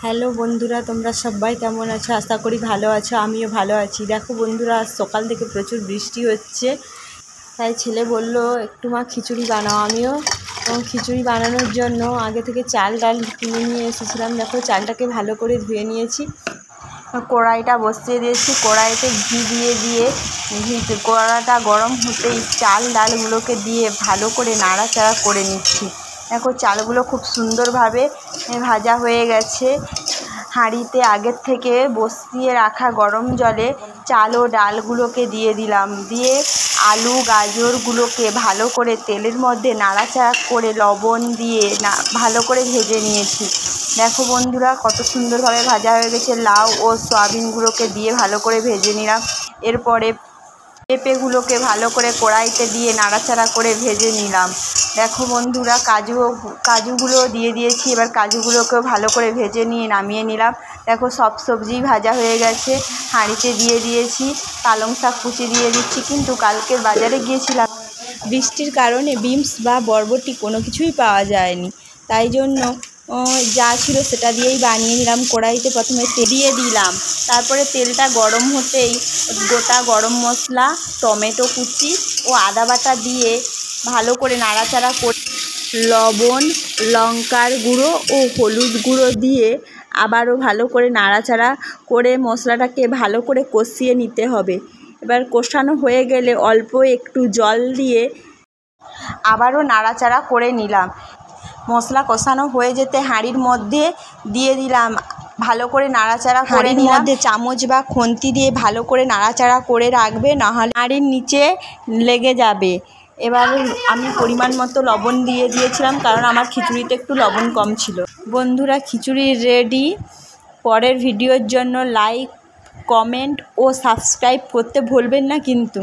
Hello বন্ধুরা, তোমরা সবাই কেমন আছো? আশা করি ভালো আছো। আমিও ভালো আছি। দেখো বন্ধুরা, আজ সকাল থেকে প্রচুর বৃষ্টি হচ্ছে, তাই ছেলে বলল একটু মা খিচুড়ি বানাও। আমিও খিচুড়ি বানানোর জন্য আগে থেকে চাল ডাল কিনে নিয়ে এসেছিলাম। দেখো, চালটাকে ভালো করে ধুয়ে নিয়েছি, কড়াইটা বসিয়ে দিয়েছি। কড়াইতে ঘি দিয়ে কড়াইটা গরম হতেই চাল ডালগুলোকে দিয়ে ভালো করে নাড়াচাড়া করে নিচ্ছি। দেখো, চালগুলো খুব সুন্দরভাবে ভাজা হয়ে গেছে। হাঁড়িতে আগের থেকে বসিয়ে রাখা গরম জলে চাল ও ডালগুলোকে দিয়ে দিলাম। দিয়ে আলু গাজরগুলোকে ভালো করে তেলের মধ্যে নাড়াচাড়া করে লবণ দিয়ে ভালো করে ভেজে নিয়েছি। দেখো বন্ধুরা, কত সুন্দরভাবে ভাজা হয়ে গেছে। লাউ ও সয়াবিনগুলোকে দিয়ে ভালো করে ভেজে নিলাম। এরপরে পেঁপেগুলোকে ভালো করে কড়াইতে দিয়ে নাড়াচাড়া করে ভেজে নিলাম। দেখো বন্ধুরা, কাজুগুলো দিয়ে দিয়েছি। এবার কাজুগুলোকেও ভালো করে ভেজে নিয়ে নামিয়ে নিলাম। দেখো, সব সবজি ভাজা হয়ে গেছে। হাঁড়িতে দিয়ে দিয়েছি। পালং শাক কুচি দিয়ে দিচ্ছি। কিন্তু কালকের বাজারে গিয়েছিলাম, বৃষ্টির কারণে বিনস বা বরবটি কোনো কিছুই পাওয়া যায়নি। তাই জন্য যা ছিল সেটা দিয়েই বানিয়ে নিলাম। কড়াইতে প্রথমে তেল দিয়ে দিলাম। তারপরে তেলটা গরম হতেই গোটা গরম মশলা, টমেটো কুচি ও আদা বাটা দিয়ে ভালো করে নাড়াচাড়া করে লবণ, লঙ্কার গুঁড়ো ও হলুদ গুঁড়ো দিয়ে আবারও ভালো করে নাড়াচাড়া করে মশলাটাকে ভালো করে কষিয়ে নিতে হবে। এবার কষানো হয়ে গেলে অল্প একটু জল দিয়ে আবারও নাড়াচাড়া করে নিলাম। মশলা কষানো হয়ে যেতে হাঁড়ির মধ্যে দিয়ে দিলাম। ভালো করে নাড়াচাড়া করে নিলাম। মধ্যে চামচ বা খুন্তি দিয়ে ভালো করে নাড়াচাড়া করে রাখবে, নাহলে হাঁড়ির নিচে লেগে যাবে। এবার আমি পরিমাণ মতো লবণ দিয়ে দিয়েছিলাম, কারণ আমার খিচুড়িতে একটু লবণ কম ছিল। বন্ধুরা, খিচুড়ি রেডি। পরের ভিডিওর জন্য লাইক, কমেন্ট ও সাবস্ক্রাইব করতে ভুলবেন না কিন্তু।